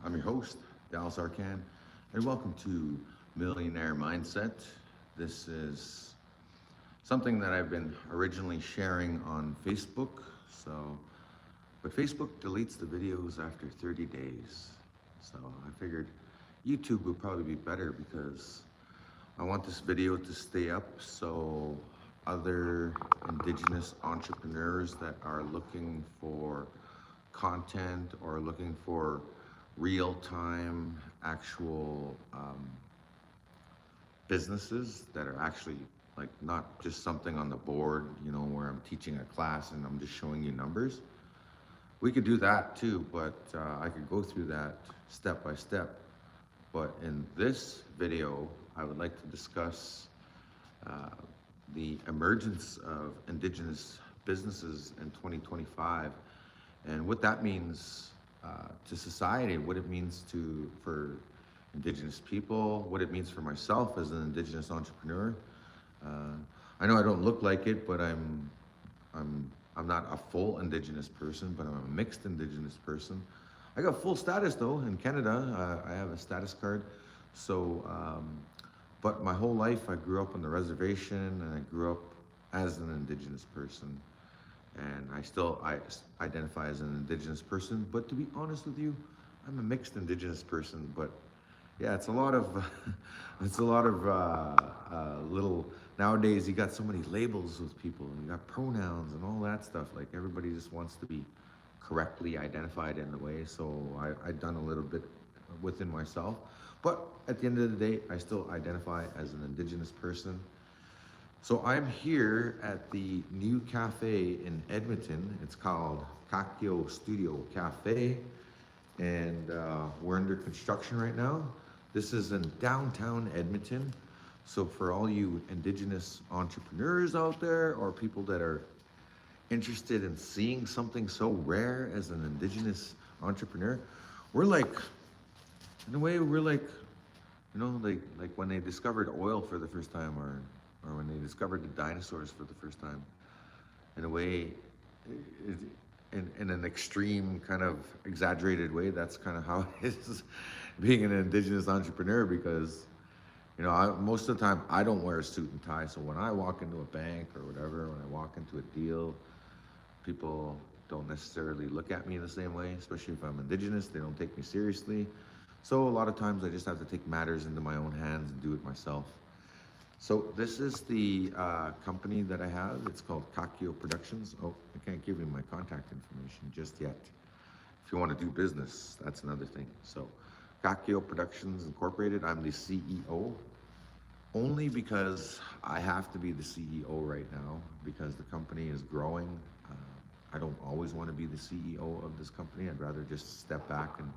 I'm your host, Dallas Arcand, and welcome to Millionaire Mindset. This is something that I've been originally sharing on Facebook. So, but Facebook deletes the videos after 30 days. So I figured YouTube would probably be better because I want this video to stay up so other Indigenous entrepreneurs that are looking for content or looking for real-time actual businesses that are actually like not just something on the board, where I'm teaching a class and I'm just showing you numbers. We could do that too, but I could go through that step by step. But in this video, I would like to discuss uh, the emergence of Indigenous businesses in 2025 and what that means to society, what it means for Indigenous people, what it means for myself as an Indigenous entrepreneur. Uh, I know I don't look like it, but I'm not a full Indigenous person, but I'm a mixed Indigenous person. I got full status though in Canada. I have a status card. So, but my whole life I grew up on the reservation, and I grew up as an Indigenous person, and I identify as an Indigenous person. But to be honest with you, I'm a mixed Indigenous person. But yeah, it's a lot of little. Nowadays, you got so many labels with people, and you got pronouns and all that stuff. Like everybody just wants to be correctly identified in the way. So I've done a little bit within myself. But at the end of the day, I still identify as an Indigenous person. So I'm here at the new cafe in Edmonton. It's called Kakio Studio Cafe, and we're under construction right now. This is in downtown Edmonton. So for all you Indigenous entrepreneurs out there, or people that are interested in seeing something so rare as an Indigenous entrepreneur, we're like, in a way, we're like, like when they discovered oil for the first time, or when they discovered the dinosaurs for the first time. In a way, in an extreme kind of exaggerated way, that's kind of how it is being an Indigenous entrepreneur, because most of the time I don't wear a suit and tie. So when I walk into a bank or whatever, when I walk into a deal, people don't necessarily look at me in the same way, especially if I'm Indigenous. They don't take me seriously. So a lot of times I just have to take matters into my own hands and do it myself. So this is the company that I have. It's called Kakio Productions. Oh, I can't give you my contact information just yet. If you want to do business, that's another thing. So Kakio Productions Incorporated, I'm the CEO, only because I have to be the CEO right now because the company is growing. I don't always want to be the CEO of this company. I'd rather just step back and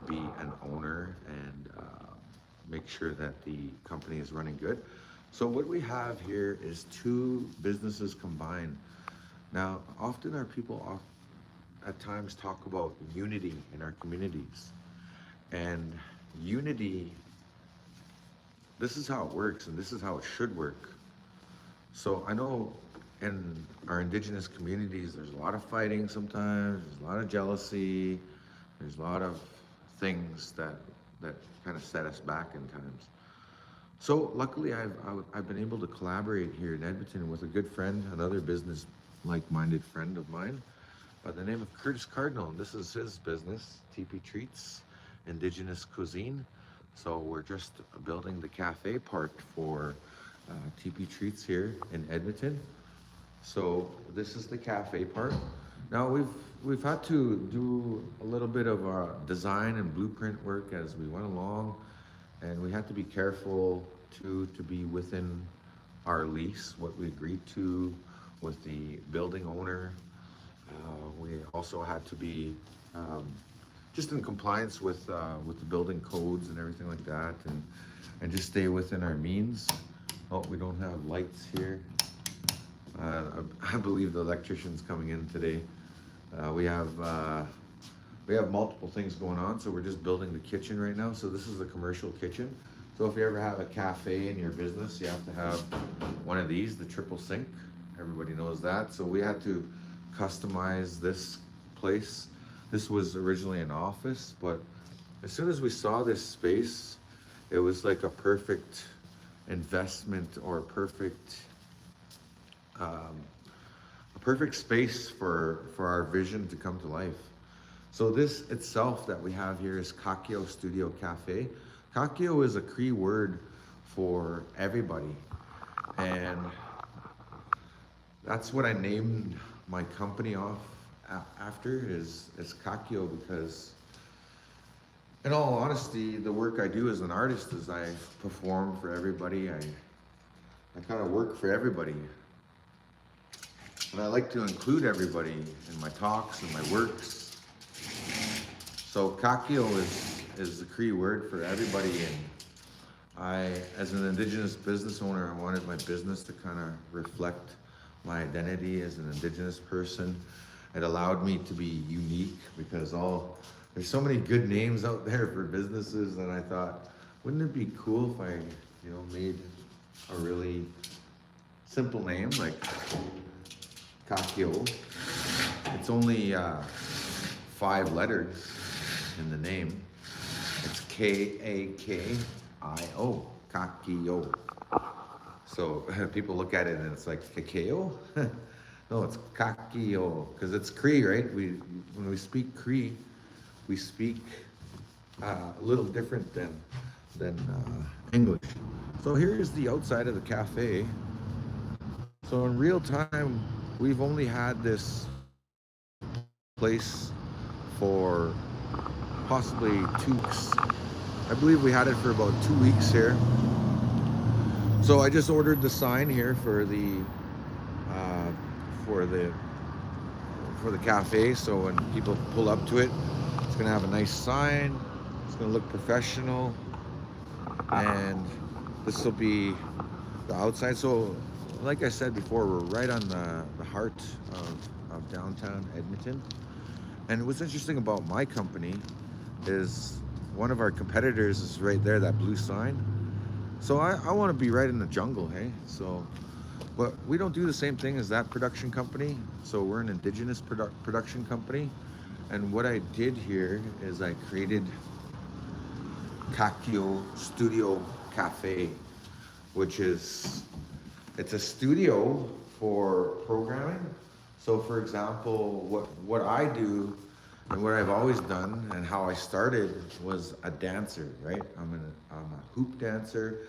be an owner and make sure that the company is running good. So what we have here is two businesses combined. Now, often our people at times talk about unity in our communities. And unity, this is how it works, and this is how it should work. So I know in our Indigenous communities, there's a lot of fighting sometimes, there's a lot of jealousy, there's a lot of things that kind of set us back in times. So luckily, I've been able to collaborate here in Edmonton with a good friend, another business like-minded friend of mine, by the name of Curtis Cardinal. And this is his business, TeePee Treats, Indigenous Cuisine. So we're just building the cafe part for TeePee Treats here in Edmonton. So this is the cafe part. Now we've had to do a little bit of design and blueprint work as we went along, and we had to be careful to be within our lease, what we agreed to with the building owner. We also had to be just in compliance with the building codes and everything like that, and just stay within our means. Oh, we don't have lights here. I believe the electrician's coming in today. We have multiple things going on, so we're just building the kitchen right now. So this is a commercial kitchen. So if you ever have a cafe in your business, you have to have one of these, the triple sink. Everybody knows that. So we had to customize this place. This was originally an office, but as soon as we saw this space, it was like a perfect investment or um, a perfect space for our vision to come to life. So this itself that we have here is Kakio Studio Cafe. Kakio is a Cree word for everybody. And that's what I named my company off after is Kakio, because in all honesty, the work I do as an artist is I perform for everybody. I kind of work for everybody. And I like to include everybody in my talks and my works. So Kakio is the Cree word for everybody. And as an Indigenous business owner, I wanted my business to kind of reflect my identity as an Indigenous person. It allowed me to be unique because there's so many good names out there for businesses, and I thought, wouldn't it be cool if I, made a really simple name like Kakio. It's only 5 letters in the name. It's Kakio, Kakio. So people look at it and it's like Kakeo. No, it's Kakio because it's Cree, right? When we speak Cree, we speak a little different than English. So here's the outside of the cafe. So in real time, we've only had this place for possibly 2 weeks. I believe we had it for about 2 weeks here. So I just ordered the sign here for the cafe. So when people pull up to it, it's gonna have a nice sign. It's gonna look professional, and this will be the outside. So, like I said before, we're right on the heart of downtown Edmonton. And what's interesting about my company is one of our competitors is right there, that blue sign. So I want to be right in the jungle, hey? So, but we don't do the same thing as that production company. So we're an Indigenous production company. And what I did here is I created Kakio Studio Cafe, which it's a studio for programming. So for example, what I do and what I've always done and how I started was a dancer, right? I'm a hoop dancer.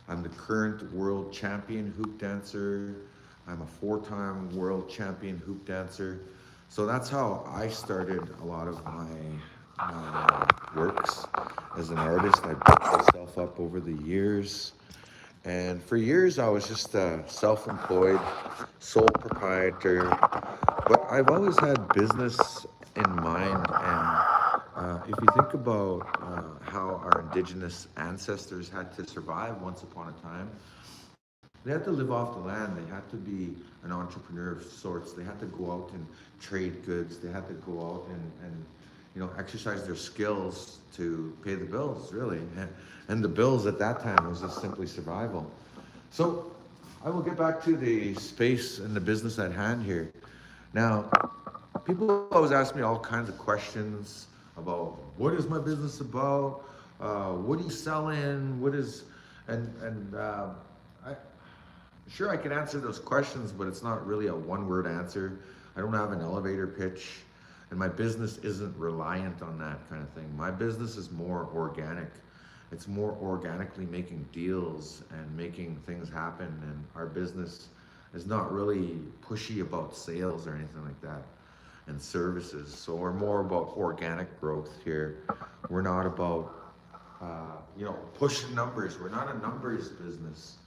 I'm the current world champion hoop dancer. I'm a 4-time world champion hoop dancer. So that's how I started a lot of my works as an artist. I built myself up over the years. And for years, I was just a self-employed sole proprietor. But I've always had business in mind. And if you think about how our Indigenous ancestors had to survive once upon a time, they had to live off the land. They had to be an entrepreneur of sorts. They had to go out and trade goods. They had to go out and exercise their skills to pay the bills, really. And the bills at that time was just simply survival. So I will get back to the space and the business at hand here. Now, people always ask me all kinds of questions about what is my business about, what are you selling, sure, I can answer those questions, but it's not really a one-word answer. I don't have an elevator pitch, and my business isn't reliant on that kind of thing. My business is more organic. It's more organically making deals and making things happen, and our business is not really pushy about sales or anything like that, and services. So we're more about organic growth here. We're not about pushing numbers. We're not a numbers business.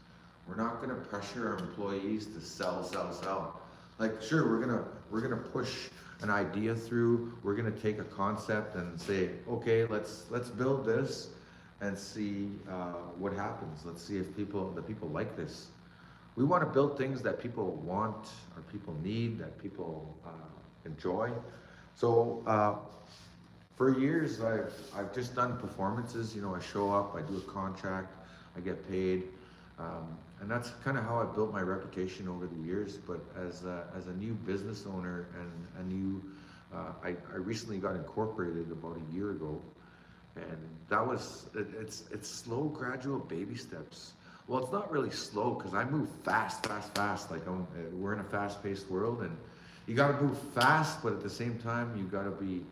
We're not going to pressure our employees to sell. Like, sure, we're gonna push an idea through. We're going to take a concept and say, okay, let's build this and see what happens. Let's see if the people like this. We want to build things that people want or people need, that people enjoy. So for years, I've just done performances. I show up, I do a contract, I get paid. And that's kind of how I built my reputation over the years. But as a new business owner and I recently got incorporated about a year ago, And that was it's slow, gradual baby steps. Well, it's not really slow because I move fast, fast, fast. Like we're in a fast-paced world, and you got to move fast, but at the same time, you got to be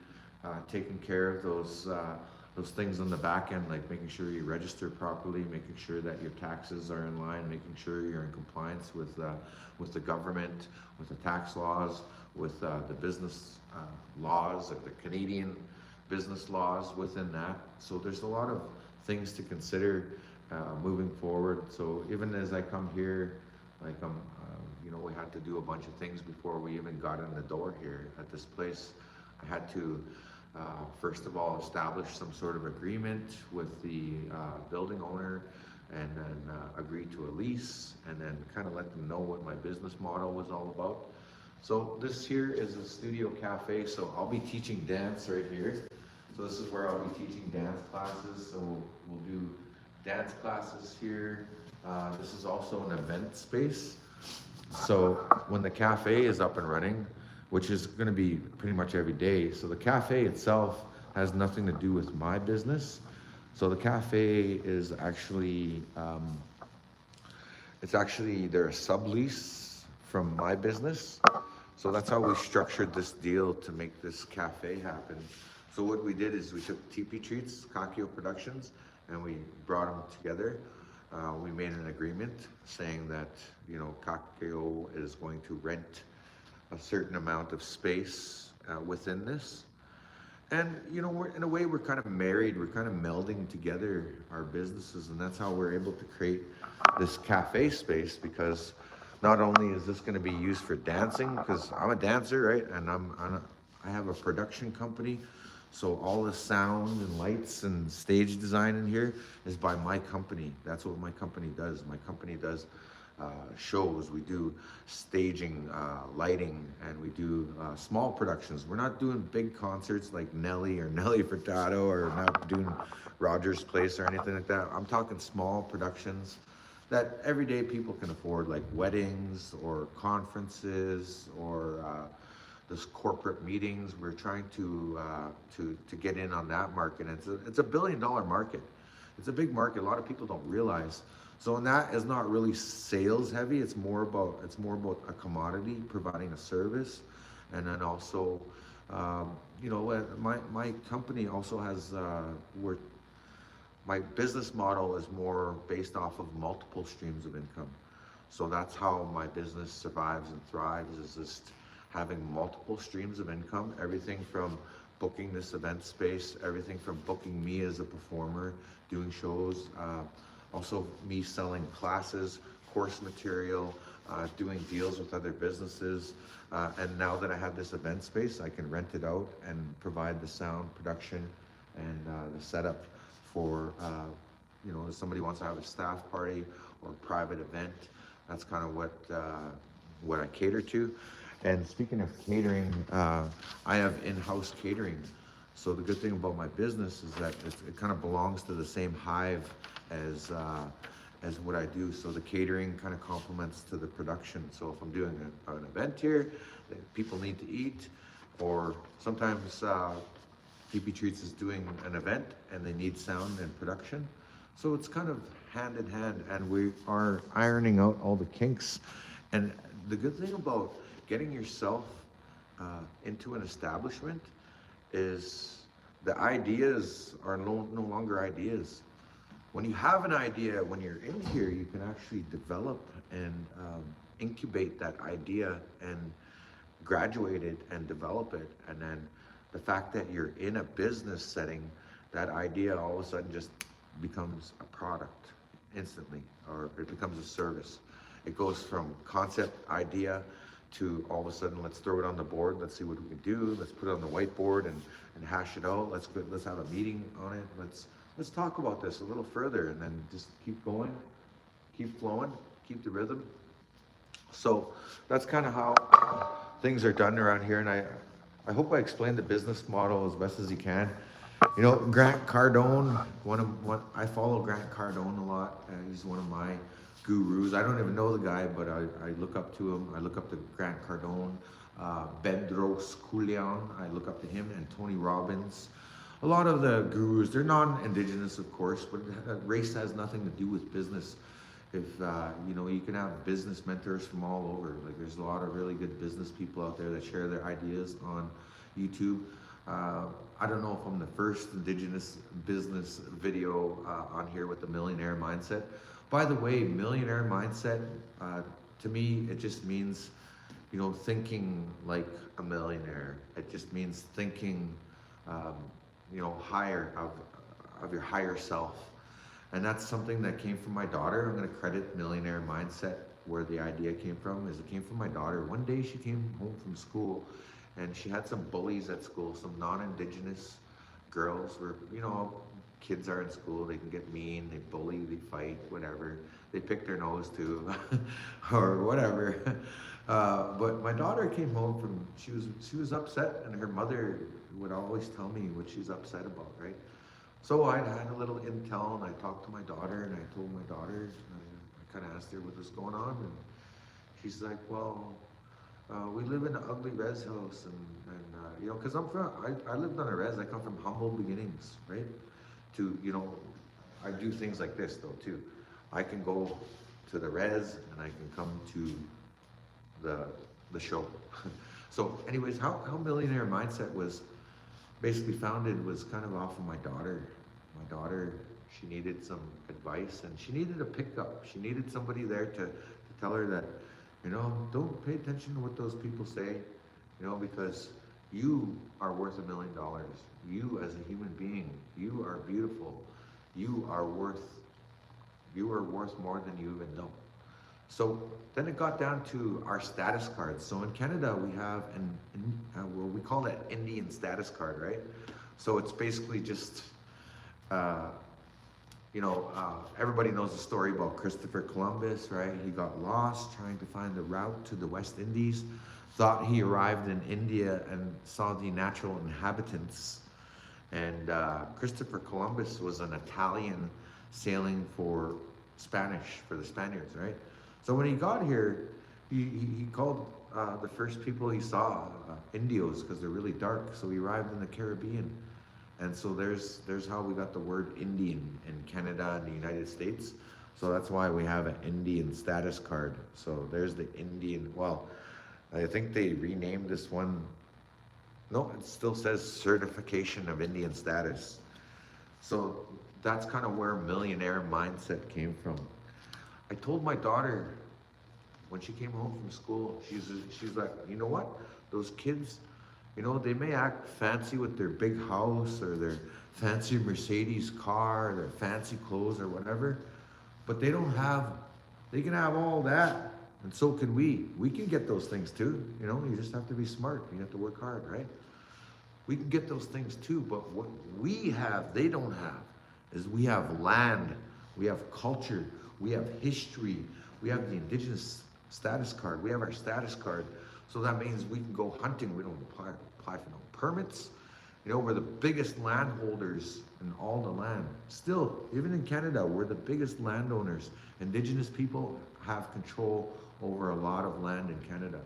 taking care of those things on the back end, like making sure you register properly, making sure that your taxes are in line, making sure you're in compliance with the government, with the tax laws, with the business laws, like the Canadian business laws within that. So there's a lot of things to consider moving forward. So even as I come here, like we had to do a bunch of things before we even got in the door here at this place. I had to first of all establish some sort of agreement with the building owner, and then agree to a lease, and then kind of let them know what my business model was all about. So this here is a studio cafe, so I'll be teaching dance right here. So this is where I'll be teaching dance classes. So we'll do dance classes here. This is also an event space. So when the cafe is up and running, which is going to be pretty much every day. So the cafe itself has nothing to do with my business. So the cafe is actually, they're a sublease from my business. So that's how we structured this deal to make this cafe happen. So what we did is we took TeePee Treats, Kakio Productions, and we brought them together. We made an agreement saying that, Kakio is going to rent a certain amount of space within this. And, in a way, we're kind of married, we're kind of melding together our businesses, and that's how we're able to create this cafe space, because not only is this going to be used for dancing, because I'm a dancer, right? And I have a production company. So all the sound and lights and stage design in here is by my company. That's what my company does. My company does shows. We do staging, lighting, and we do small productions. We're not doing big concerts like Nelly or Nelly Furtado, or not doing Rogers Place or anything like that. I'm talking small productions that everyday people can afford, like weddings or conferences or this corporate meetings. We're trying to get in on that market. And it's a $1 billion market. It's a big market. A lot of people don't realize. So, and that is not really sales heavy. It's more about a commodity, providing a service, and then also, my company also has my business model is more based off of multiple streams of income. So that's how my business survives and thrives, is just having multiple streams of income, everything from booking this event space, everything from booking me as a performer, doing shows, also me selling classes, course material, doing deals with other businesses. And now that I have this event space, I can rent it out and provide the sound production and the setup for, if somebody wants to have a staff party or a private event. That's kind of what I cater to. And speaking of catering, I have in-house catering. So the good thing about my business is that it kind of belongs to the same hive as what I do. So the catering kind of complements to the production. So if I'm doing an event here, people need to eat, or sometimes TeePee Treats is doing an event and they need sound and production. So it's kind of hand in hand, and we are ironing out all the kinks. And the good thing about getting yourself into an establishment is the ideas are no longer ideas. When you have an idea, when you're in here, you can actually develop and incubate that idea and graduate it and develop it. And then the fact that you're in a business setting, that idea all of a sudden just becomes a product instantly, or it becomes a service. It goes from concept idea to all of a sudden, let's throw it on the board, let's see what we can do, let's put it on the whiteboard and hash it out, let's have a meeting on it, let's talk about this a little further, and then just keep going, keep flowing, keep the rhythm. So that's kind of how things are done around here, and I hope I explained the business model as best as you can. Grant Cardone, I follow Grant Cardone a lot, and he's one of my gurus. I don't even know the guy, but I look up to him. I look up to Grant Cardone, Bedros Koulian, I look up to him, and Tony Robbins. a lot of the gurus, they're non-indigenous, of course, but race has nothing to do with business. If you know, you can have business mentors from all over. Like there's a lot of really good business people out there that share their ideas on YouTube. I don't know if I'm the first indigenous business video on here with the Millionaire Mindset. By the way, Millionaire Mindset, to me, it just means, you know, thinking like a millionaire. It just means thinking, you know, higher of your higher self. And that's something that came from my daughter. I'm going to credit Millionaire Mindset where the idea came from. Is it came from my daughter. One day she came home from school and she had some bullies at school, some non-indigenous girls where, you know, kids are in school, they can get mean, they bully, they fight, whatever. They pick their nose too, or whatever. But my daughter came home from, she was upset, and her mother would always tell me what she's upset about, right? So I had a little intel, and I talked to my daughter, and I told my daughter, I kind of asked her what was going on, and she's like, well, we live in an ugly res house, and you know, because I lived on a res, I come from humble beginnings, right? To, you know, I do things like this though too. I can go to the res, and I can come to the show. So anyways, how Millionaire Mindset was basically founded was kind of off of my daughter. My daughter, she needed some advice, and she needed a pickup. She needed somebody there to tell her that, you know, don't pay attention to what those people say, you know, because you are worth $1 million. You as a human being, you are beautiful. You are worth more than you even know. So then it got down to our status cards. So in Canada, we have well, we call that Indian status card, right? So it's basically just, you know, everybody knows the story about Christopher Columbus, right? He got lost trying to find the route to the West Indies, thought he arrived in India and saw the natural inhabitants. And Christopher Columbus was an Italian sailing for the Spaniards, right? So when he got here, he called the first people he saw Indios because they're really dark. So he arrived in the Caribbean. And so there's how we got the word Indian in Canada and the United States. So that's why we have an Indian status card. So there's the Indian, well, I think they renamed this one. No, it still says certification of Indian status. So that's kind of where Millionaire Mindset came from. I told my daughter when she came home from school, she's like, you know what? Those kids, you know, they may act fancy with their big house or their fancy Mercedes car, or their fancy clothes or whatever, but they can have all that, and so can we. We can get those things too, you know, you just have to be smart. You have to work hard, right? We can get those things too, but what we have, they don't have, is we have land, we have culture, we have history, we have the Indigenous status card, we have our status card. So that means we can go hunting. We don't apply for no permits. You know, we're the biggest landholders in all the land. Still, even in Canada, we're the biggest landowners. Indigenous people have control over a lot of land in Canada.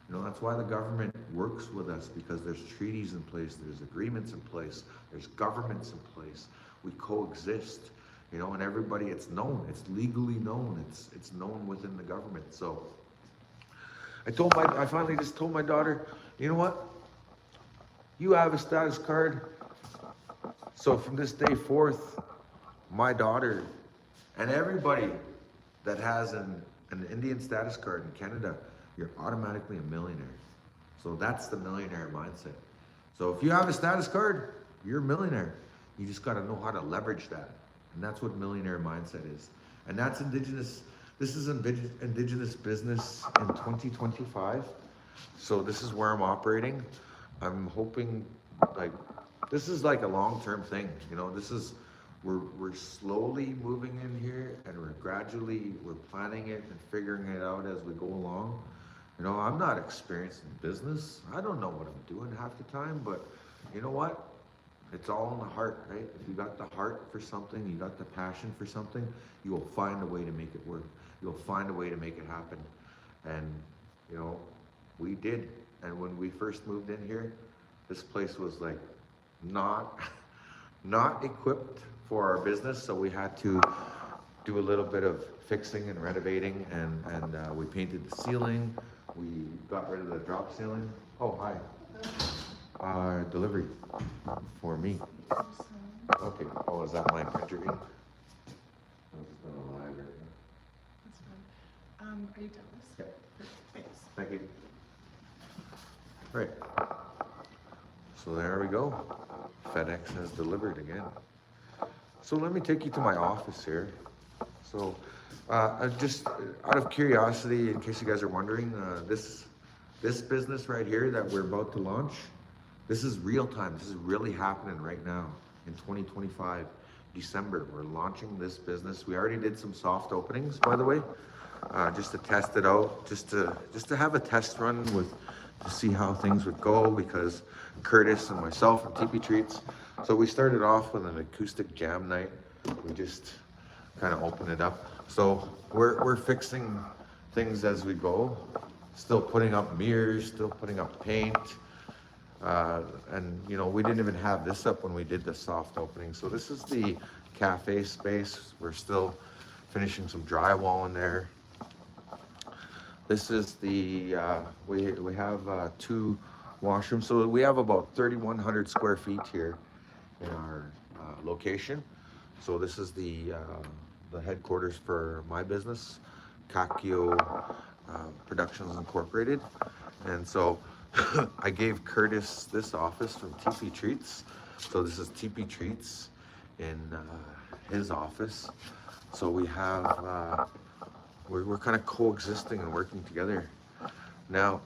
You know, that's why the government works with us, because there's treaties in place, there's agreements in place, there's governments in place. We coexist, you know, and everybody, it's known, it's legally known, it's known within the government. So I finally just told my daughter, you know what? You have a status card. So from this day forth, my daughter and everybody that has an Indian status card in Canada, you're automatically a millionaire. So that's the Millionaire Mindset. So if you have a status card, you're a millionaire. You just got to know how to leverage that. And that's what Millionaire Mindset is. And that's Indigenous. This is Indigenous business in 2025. So this is where I'm operating. I'm hoping, like, this is like a long-term thing. You know, we're slowly moving in here, and we're planning it and figuring it out as we go along. You know, I'm not experienced in business. I don't know what I'm doing half the time, but you know what? It's all in the heart, right? If you got the heart for something, you got the passion for something, you will find a way to make it work. You'll find a way to make it happen. And, you know, we did. And when we first moved in here, this place was like not, not equipped for our business, so we had to do a little bit of fixing and renovating, and we painted the ceiling. We got rid of the drop ceiling. Oh, hi. Delivery for me. Okay. Oh, is that my printer ink? I'm just gonna lie right now. That's fine. Are you done this? Yeah. Thanks. Thank you. Right. So there we go. FedEx has delivered again. So let me take you to my office here. So just out of curiosity, in case you guys are wondering, this business right here that we're about to launch, this is real time. This is really happening right now in 2025, December. We're launching this business. We already did some soft openings, by the way, just to test it out, just to have a test run to see how things would go, because Curtis and myself and TeePee Treats. So we started off with an acoustic jam night. We just kind of open it up. So we're fixing things as we go, still putting up mirrors, still putting up paint. And you know, we didn't even have this up when we did the soft opening. So this is the cafe space. We're still finishing some drywall in there. This is the, we have 2 washrooms. So we have about 3,100 square feet here in our location. So this is the headquarters for my business, Kakio Productions Incorporated. And so I gave Curtis this office from TeePee Treats. So this is TeePee Treats in his office. So we have, we're kind of coexisting and working together. Now,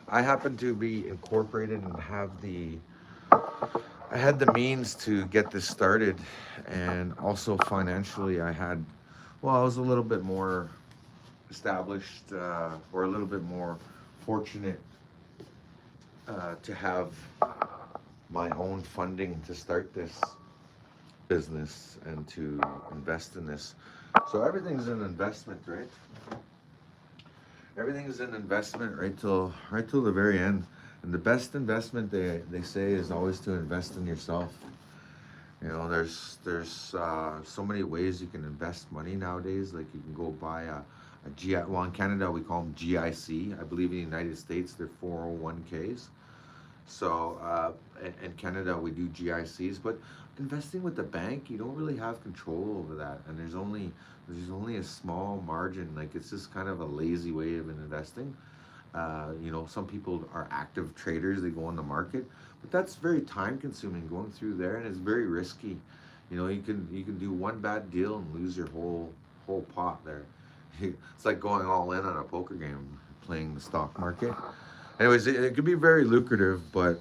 I happen to be incorporated and I had the means to get this started, and also financially I was a little bit more established, or a little bit more fortunate to have my own funding to start this business and to invest in this. So everything's an investment, right? Everything is an investment right till the very end. And the best investment, they say, is always to invest in yourself. You know, there's so many ways you can invest money nowadays. Like you can go buy a GI. Well, in Canada we call them GIC. I believe in the United States they're 401ks. So in Canada we do GICs, but investing with the bank, you don't really have control over that, and there's only a small margin. Like it's just kind of a lazy way of investing. You know, some people are active traders, they go on the market, but that's very time consuming going through there, and it's very risky. You know, you can do one bad deal and lose your whole pot there. It's like going all in on a poker game, playing the stock market. Anyways, it can be very lucrative, but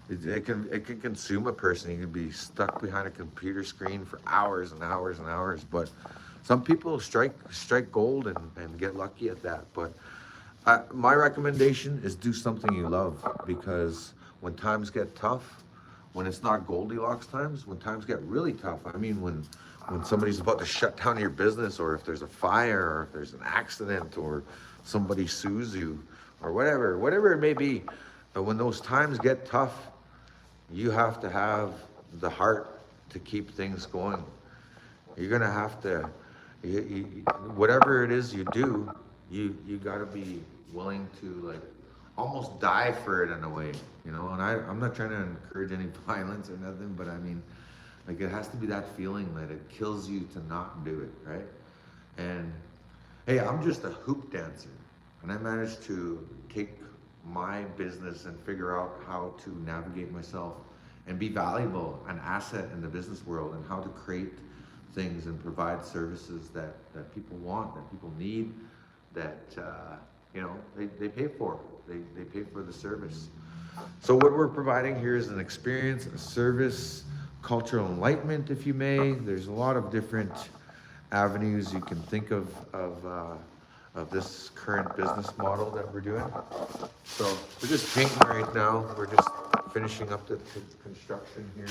it can consume a person. You can be stuck behind a computer screen for hours and hours and hours. But some people strike gold and get lucky at that. But my recommendation is do something you love, because when times get tough, when it's not Goldilocks times, when times get really tough, I mean when somebody's about to shut down your business, or if there's a fire, or if there's an accident, or somebody sues you, or whatever it may be, but when those times get tough, you have to have the heart to keep things going. You're gonna have to, whatever it is you do, you got to be willing to like almost die for it in a way, you know. And I'm not trying to encourage any violence or nothing, but I mean, like it has to be that feeling that it kills you to not do it, right? And hey, I'm just a hoop dancer, and I managed to take my business and figure out how to navigate myself and be valuable, an asset in the business world, and how to create things and provide services that people want, that people need, that you know, they pay for. They pay for the service. So what we're providing here is an experience, a service, cultural enlightenment, if you may. There's a lot of different avenues you can think of this current business model that we're doing. So we're just painting right now. We're just finishing up the construction here.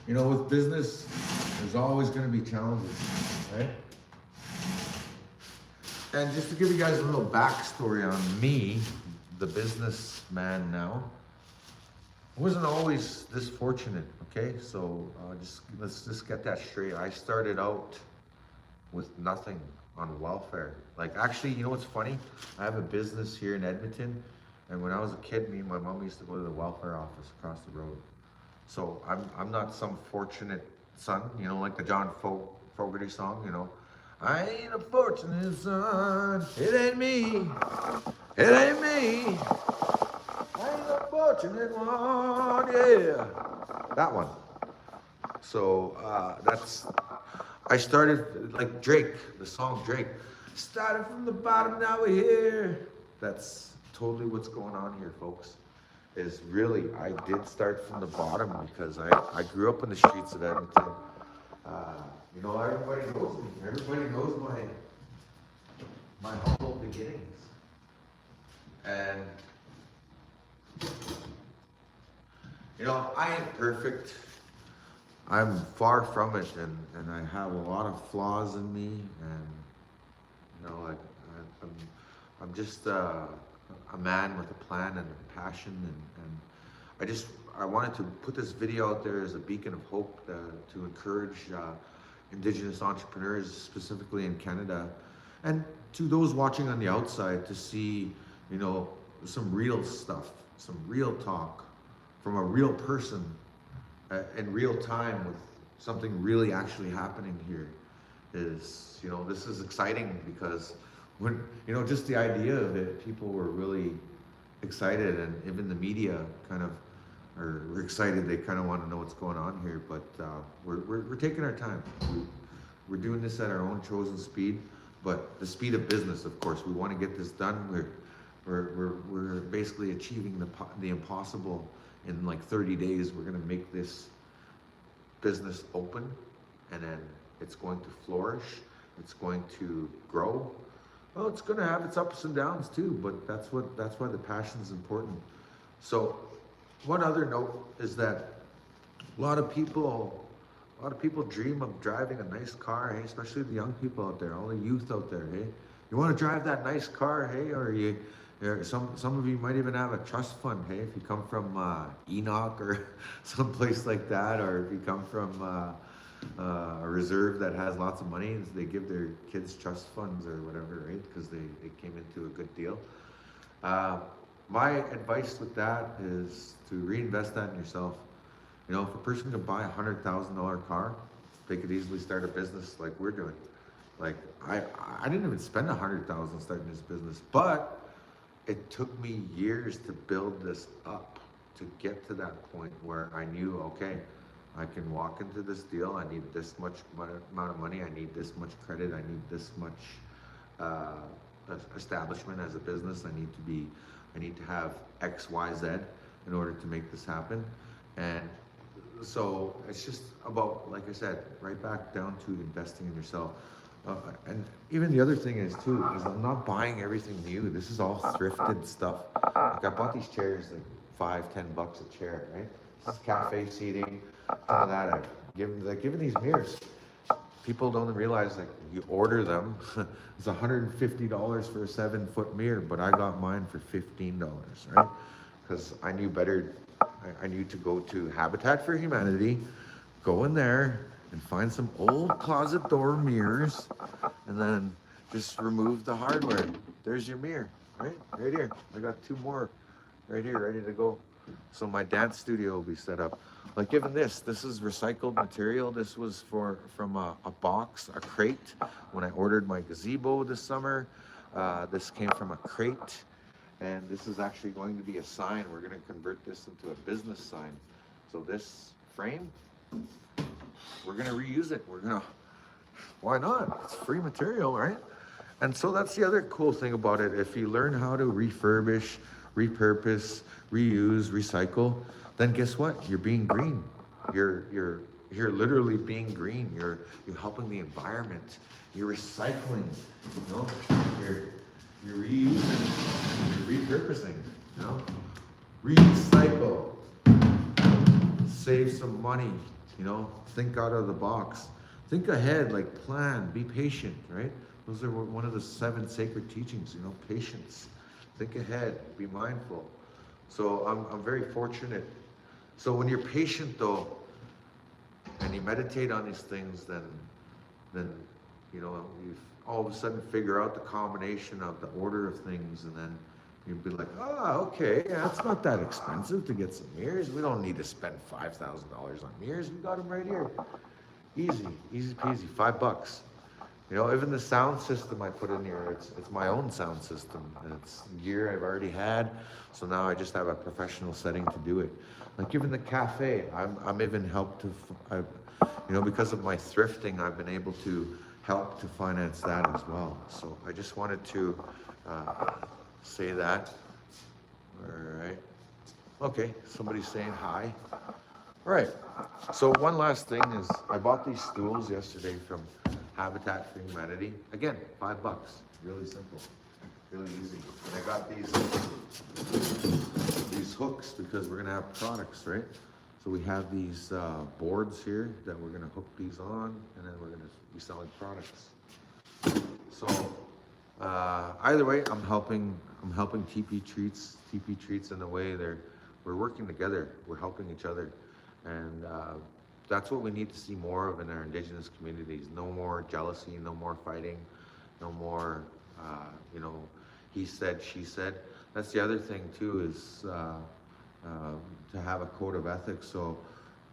You know, with business, there's always going to be challenges, right? And just to give you guys a little backstory on me, the businessman now, I wasn't always this fortunate, okay? So let's just get that straight. I started out with nothing on welfare. Like actually, you know what's funny? I have a business here in Edmonton, and when I was a kid, me and my mom used to go to the welfare office across the road. So I'm not some fortunate son, you know, like the John Fogerty song, you know. I ain't a fortunate son. It ain't me. It ain't me. I ain't a fortunate one. Yeah, that one. So that's. I started like Drake, the song Drake. Started from the bottom, now we're here. That's totally what's going on here, folks. Is really, I did start from the bottom because I grew up in the streets of Edmonton. You know, everybody knows me. Everybody knows my humble beginnings. And, you know, I ain't perfect. I'm far from it, and I have a lot of flaws in me, and you know, I'm just a man with a plan and a passion, and I wanted to put this video out there as a beacon of hope to encourage Indigenous entrepreneurs, specifically in Canada, and to those watching on the outside to see, you know, some real stuff, some real talk from a real person in real time with something really actually happening here. Is, you know, this is exciting because when, you know, just the idea of it, people were really excited, and even the media kind of are excited. They kind of want to know what's going on here, but we're taking our time. We're doing this at our own chosen speed, but the speed of business, of course. We want to get this done. We're basically achieving the impossible in like 30 days. We're going to make this business open, and then it's going to flourish. It's going to grow. Well, it's going to have its ups and downs too, but that's why the passion is important. So one other note is that a lot of people dream of driving a nice car, hey, especially the young people out there, all the youth out there, hey. You want to drive that nice car, hey, or some of you might even have a trust fund, hey, if you come from Enoch or someplace like that, or if you come from a reserve that has lots of money, they give their kids trust funds or whatever, right? Because they came into a good deal. My advice with that is to reinvest that in yourself. You know, if a person could buy $100,000 car, they could easily start a business like we're doing. Like I didn't even spend $100,000 starting this business, but it took me years to build this up to get to that point where I knew, okay, I can walk into this deal. I need this much amount of money. I need this much credit. I need this much establishment as a business. I need to have X, Y, Z in order to make this happen. And so it's just about, like I said, right back down to investing in yourself. And even the other thing is too, is I'm not buying everything new. This is all thrifted stuff. Like I bought these chairs like $5-10 a chair, right? This is cafe seating, some of that. I've given these mirrors. People don't realize, like, you order them. It's $150 for a 7-foot mirror, but I got mine for $15, right? Because I knew better. I knew to go to Habitat for Humanity, go in there and find some old closet door mirrors, and then just remove the hardware. There's your mirror, right here. I got 2 more right here, ready to go. So my dance studio will be set up. Like even this is recycled material. This was from a box, a crate. When I ordered my gazebo this summer, this came from a crate. And this is actually going to be a sign. We're going to convert this into a business sign. So this frame, we're going to reuse it. Why not? It's free material, right? And so that's the other cool thing about it. If you learn how to refurbish, repurpose, reuse, recycle, then guess what? You're being green. You're literally being green. You're helping the environment. You're recycling. You know, you're reusing, you're repurposing. You know, recycle. Save some money. You know, think out of the box. Think ahead. Like plan. Be patient. Right. Those are one of the 7 sacred teachings. You know, patience. Think ahead. Be mindful. So I'm very fortunate So when you're patient though, and you meditate on these things, then you know, you all of a sudden figure out the combination of the order of things, and then you'd be like, oh, okay, yeah, it's not that expensive to get some mirrors. We don't need to spend $5,000 on mirrors. We got them right here. Easy peasy, $5. You know, even the sound system I put in here, it's my own sound system. And it's gear I've already had, so now I just have a professional setting to do it. Like even the cafe, I'm even helped to, you know, because of my thrifting, I've been able to help to finance that as well. So I just wanted to say that. All right. Okay, somebody's saying hi. All right. So one last thing is I bought these stools yesterday from Habitat for Humanity. Again, $5. Really simple, really easy. And I got these hooks because we're gonna have products, right? So we have these boards here that we're gonna hook these on, and then we're gonna be selling products. So either way, I'm helping TeePee Treats in a way we're working together. We're helping each other, and that's what we need to see more of in our Indigenous communities. No more jealousy, no more fighting, no more, you know, he said, she said. That's the other thing too, is to have a code of ethics. So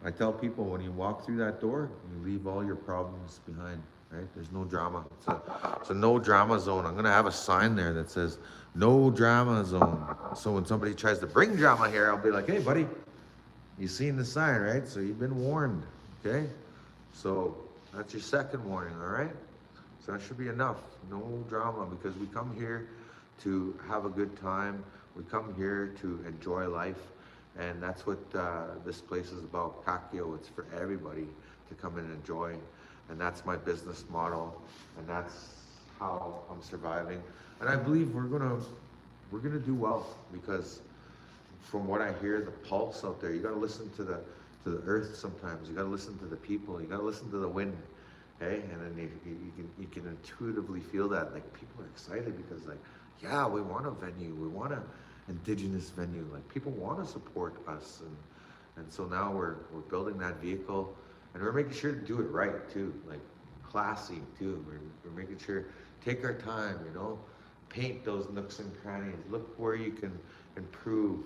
I tell people, when you walk through that door, you leave all your problems behind, right? There's no drama. It's a no drama zone. I'm gonna have a sign there that says no drama zone. So when somebody tries to bring drama here, I'll be like, hey buddy, you've seen the sign, right? So you've been warned, okay? So that's your second warning, all right? So that should be enough. No drama, because we come here to have a good time. We come here to enjoy life. And that's what this place is about, Kakio. It's for everybody to come and enjoy. And that's my business model. And that's how I'm surviving. And I believe we're gonna do well, because from what I hear, the pulse out there, you gotta listen to the earth sometimes. You gotta listen to the people. You gotta listen to the wind. Okay, and then you can intuitively feel that, like, people are excited because, like, yeah, we want a venue, we want an Indigenous venue, like, people want to support us, and so now we're building that vehicle, and we're making sure to do it right too, like classy too. We're making sure, take our time, you know, paint those nooks and crannies, look where you can improve,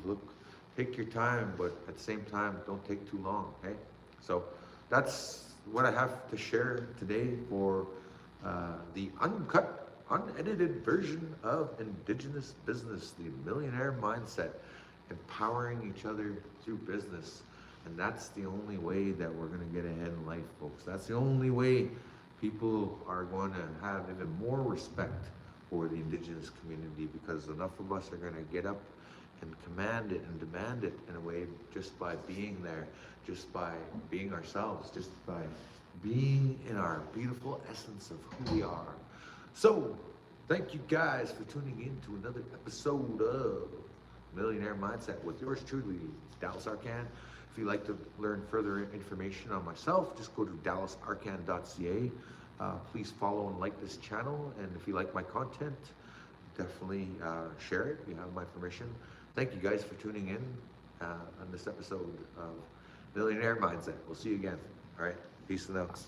take your time, but at the same time, don't take too long. Okay, so that's what I have to share today for the uncut, unedited version of Indigenous business, the Millionaire Mindset, empowering each other through business. And that's the only way that we're going to get ahead in life, folks. That's the only way people are going to have even more respect for the Indigenous community, because enough of us are going to get up and command it and demand it in a way, just by being there, just by being ourselves, just by being in our beautiful essence of who we are. So, thank you guys for tuning in to another episode of Millionaire Mindset with yours truly, Dallas Arcand. If you'd like to learn further information on myself, just go to dallasarcand.ca. Please follow and like this channel, and if you like my content, definitely share it. You have my permission. Thank you guys for tuning in on this episode of Millionaire Mindset. We'll see you again. All right, peace and out.